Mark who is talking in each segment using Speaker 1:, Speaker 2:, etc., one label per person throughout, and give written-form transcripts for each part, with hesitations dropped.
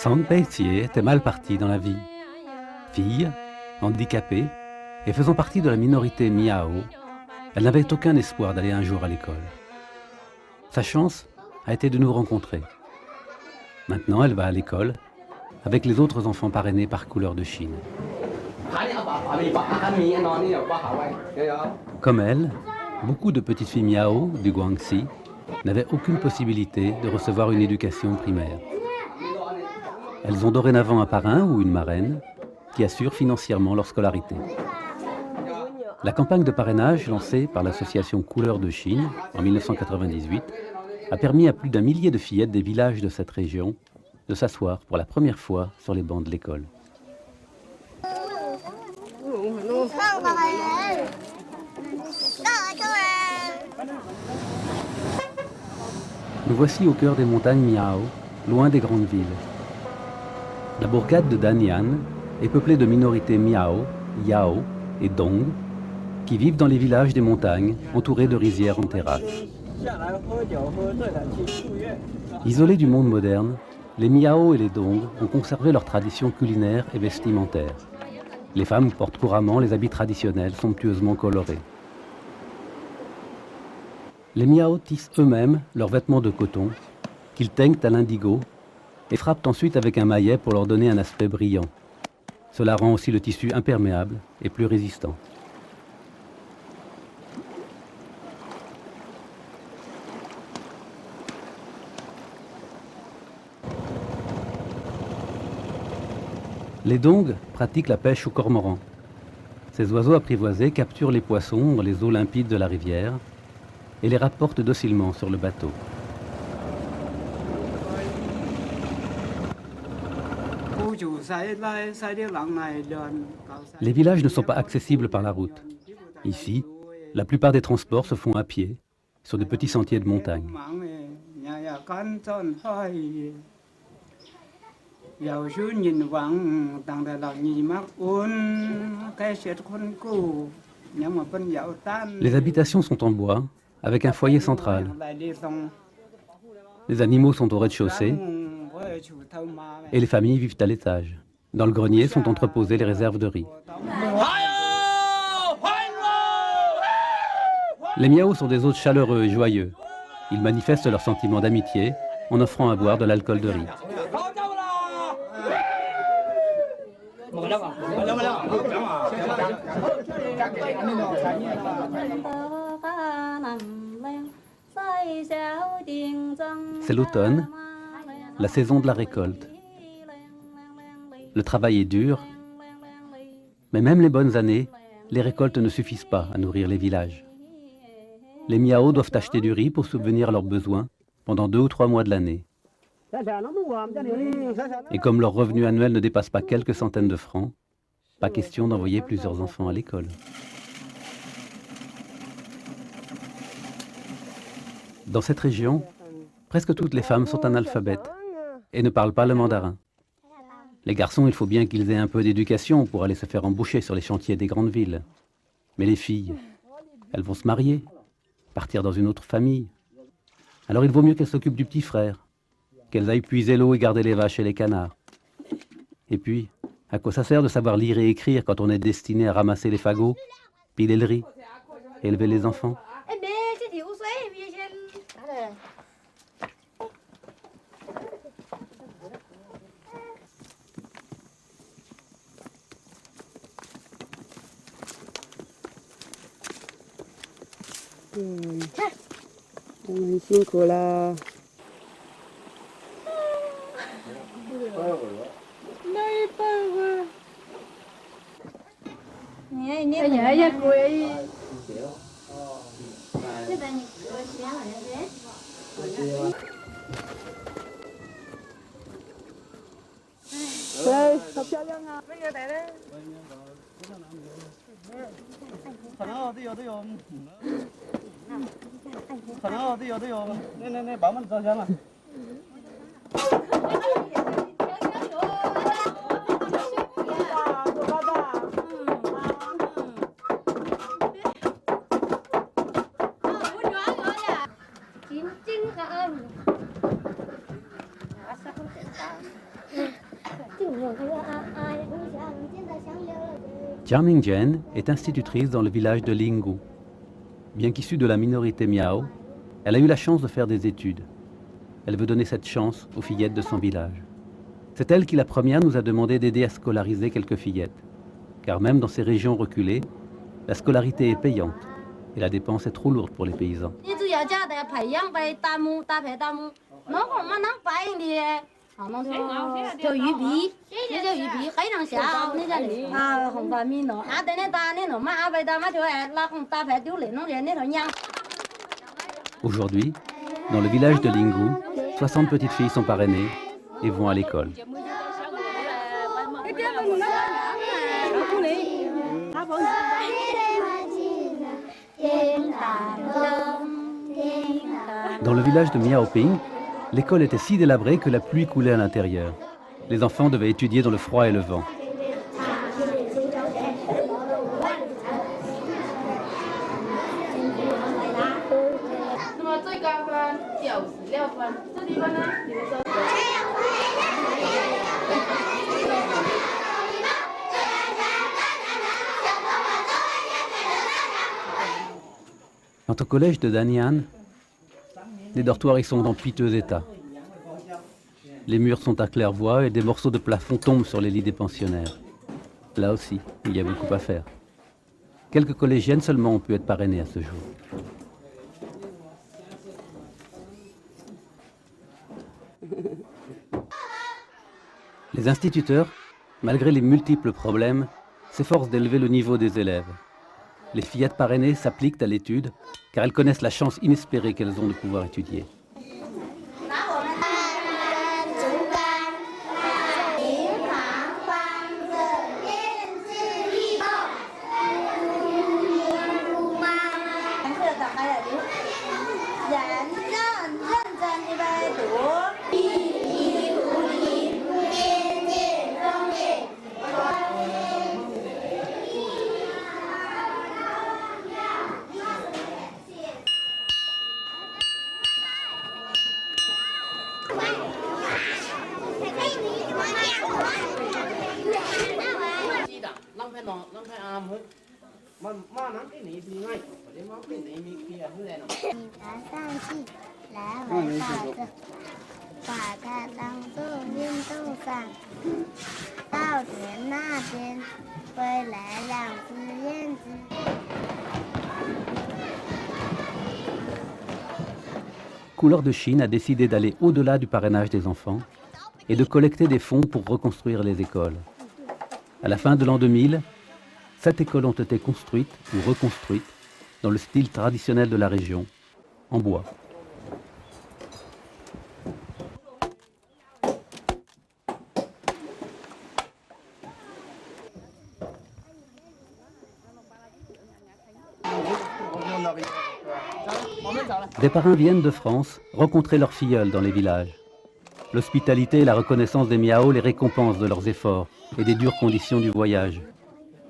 Speaker 1: Sang Pei-Tsie était mal partie dans la vie. Fille, handicapée et faisant partie de la minorité Miao, elle n'avait aucun espoir d'aller un jour à l'école. Sa chance a été de nous rencontrer. Maintenant, elle va à l'école avec les autres enfants parrainés par Couleur de Chine. Comme elle, beaucoup de petites filles Miao du Guangxi n'avaient aucune possibilité de recevoir une éducation primaire. Elles ont dorénavant un parrain ou une marraine qui assure financièrement leur scolarité. La campagne de parrainage lancée par l'association Couleur de Chine en 1998 a permis à plus d'1 millier de fillettes des villages de cette région de s'asseoir pour la première fois sur les bancs de l'école. Nous voici au cœur des montagnes Miao, loin des grandes villes. La bourgade de Danyang est peuplée de minorités Miao, Yao et Dong qui vivent dans les villages des montagnes entourés de rizières en terrasse. Isolés du monde moderne, les Miao et les Dong ont conservé leurs traditions culinaires et vestimentaires. Les femmes portent couramment les habits traditionnels somptueusement colorés. Les Miao tissent eux-mêmes leurs vêtements de coton, qu'ils teignent à l'indigo et frappent ensuite avec un maillet pour leur donner un aspect brillant. Cela rend aussi le tissu imperméable et plus résistant. Les Dong pratiquent la pêche au cormoran. Ces oiseaux apprivoisés capturent les poissons dans les eaux limpides de la rivière et les rapportent docilement sur le bateau. Les villages ne sont pas accessibles par la route. Ici, la plupart des transports se font à pied, sur de petits sentiers de montagne. Les habitations sont en bois, avec un foyer central. Les animaux sont au rez-de-chaussée et les familles vivent à l'étage. Dans le grenier sont entreposées les réserves de riz. Les Miao sont des hôtes chaleureux et joyeux. Ils manifestent leur sentiment d'amitié en offrant à boire de l'alcool de riz. C'est l'automne, la saison de la récolte. Le travail est dur, mais même les bonnes années, les récoltes ne suffisent pas à nourrir les villages. Les Miao doivent acheter du riz pour subvenir à leurs besoins pendant 2 ou 3 mois de l'année. Et comme leur revenu annuel ne dépasse pas quelques centaines de francs, pas question d'envoyer plusieurs enfants à l'école. Dans cette région, presque toutes les femmes sont analphabètes et ne parlent pas le mandarin. Les garçons, il faut bien qu'ils aient un peu d'éducation pour aller se faire embaucher sur les chantiers des grandes villes. Mais les filles, elles vont se marier, partir dans une autre famille. Alors il vaut mieux qu'elles s'occupent du petit frère, qu'elles aillent puiser l'eau et garder les vaches et les canards. Et puis, à quoi ça sert de savoir lire et écrire quand on est destiné à ramasser les fagots, piler le riz, élever les enfants?
Speaker 2: Chín trứng cả ơn. Sao không tiện tao?
Speaker 1: Jia Mingzhen est institutrice dans le village de Lingu. Bien qu'issue de la minorité Miao, elle a eu la chance de faire des études. Elle veut donner cette chance aux fillettes de son village. C'est elle qui, la première, nous a demandé d'aider à scolariser quelques fillettes. Car même dans ces régions reculées, la scolarité est payante et la dépense est trop lourde pour les paysans. Aujourd'hui, dans le village de Lingu, 60 petites filles sont parrainées et vont à l'école. Dans le village de Miaoping, l'école était si délabrée que la pluie coulait à l'intérieur. Les enfants devaient étudier dans le froid et le vent. Quant au collège de Danyang, les dortoirs y sont en piteux état. Les murs sont à claire-voie et des morceaux de plafond tombent sur les lits des pensionnaires. Là aussi, il y a beaucoup à faire. Quelques collégiennes seulement ont pu être parrainées à ce jour. Les instituteurs, malgré les multiples problèmes, s'efforcent d'élever le niveau des élèves. Les fillettes parrainées s'appliquent à l'étude car elles connaissent la chance inespérée qu'elles ont de pouvoir étudier. Couleur de Chine a décidé d'aller au-delà du parrainage des enfants et de collecter des fonds pour reconstruire les écoles. À la fin de l'an 2000, 7 écoles ont été construites ou reconstruites dans le style traditionnel de la région, en bois. Des parrains viennent de France rencontrer leurs filleuls dans les villages. L'hospitalité et la reconnaissance des Miao les récompensent de leurs efforts et des dures conditions du voyage.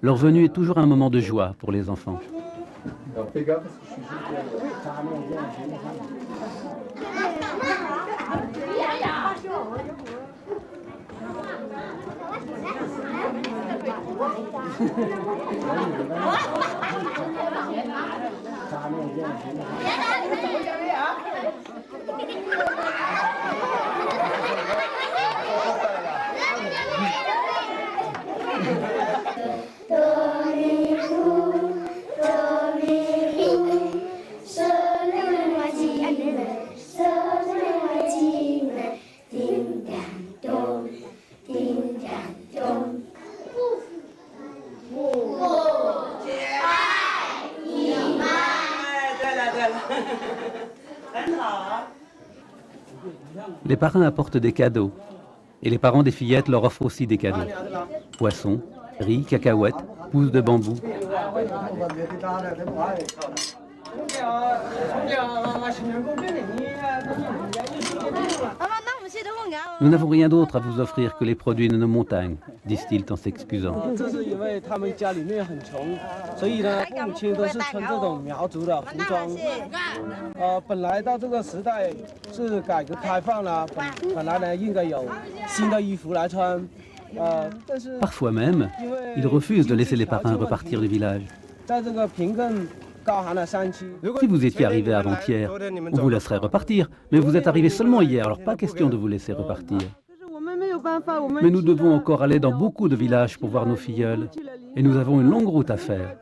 Speaker 1: Leur venue est toujours un moment de joie pour les enfants. Les parrains apportent des cadeaux et les parents des fillettes leur offrent aussi des cadeaux. Poissons, riz, cacahuètes, pousses de bambou. Nous n'avons rien d'autre à vous offrir que les produits de nos montagnes, disent-ils en s'excusant. Parfois même, ils refusent de laisser les parrains repartir du village. Si vous étiez arrivé avant-hier, on vous laisserait repartir, mais vous êtes arrivé seulement hier, alors pas question de vous laisser repartir. Mais nous devons encore aller dans beaucoup de villages pour voir nos filleuls, et nous avons une longue route à faire.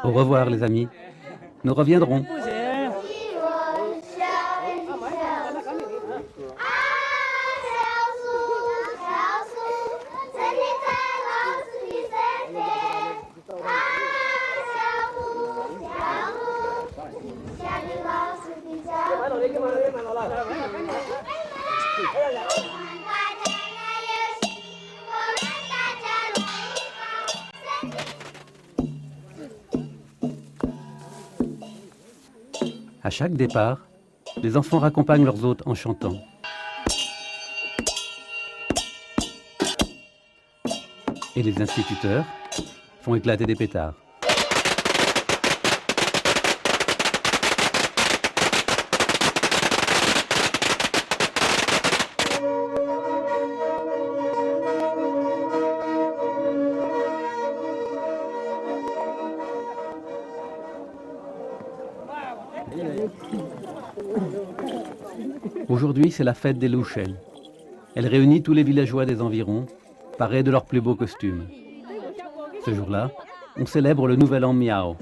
Speaker 1: Au revoir les amis, nous reviendrons. À chaque départ, les enfants raccompagnent leurs hôtes en chantant. Et les instituteurs font éclater des pétards. Aujourd'hui, c'est la fête des Lusheng. Elle réunit tous les villageois des environs, parés de leurs plus beaux costumes. Ce jour-là, on célèbre le nouvel an Miao.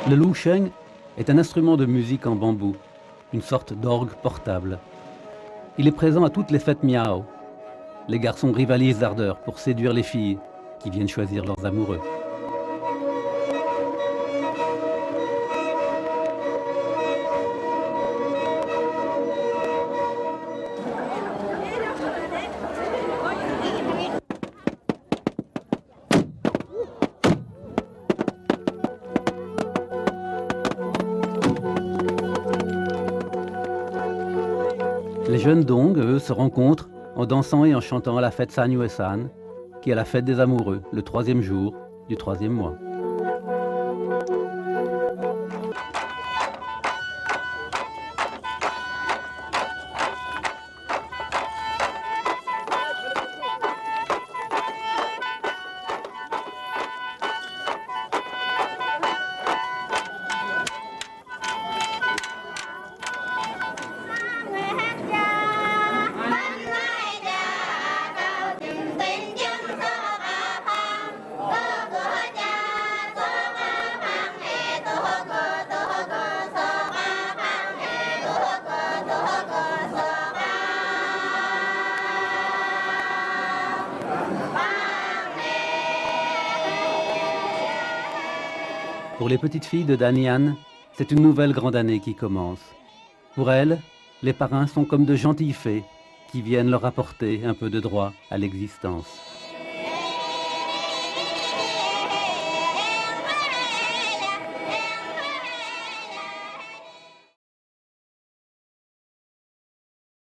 Speaker 1: Le Lusheng est un instrument de musique en bambou, une sorte d'orgue portable. Il est présent à toutes les fêtes Miao. Les garçons rivalisent d'ardeur pour séduire les filles qui viennent choisir leurs amoureux. Les jeunes Dong, eux, se rencontrent en dansant et en chantant à la fête Sanyue-san, qui est la fête des amoureux, le 3e jour du 3e mois. Pour les petites filles de Danian, c'est une nouvelle grande année qui commence. Pour elles, les parrains sont comme de gentilles fées qui viennent leur apporter un peu de droit à l'existence.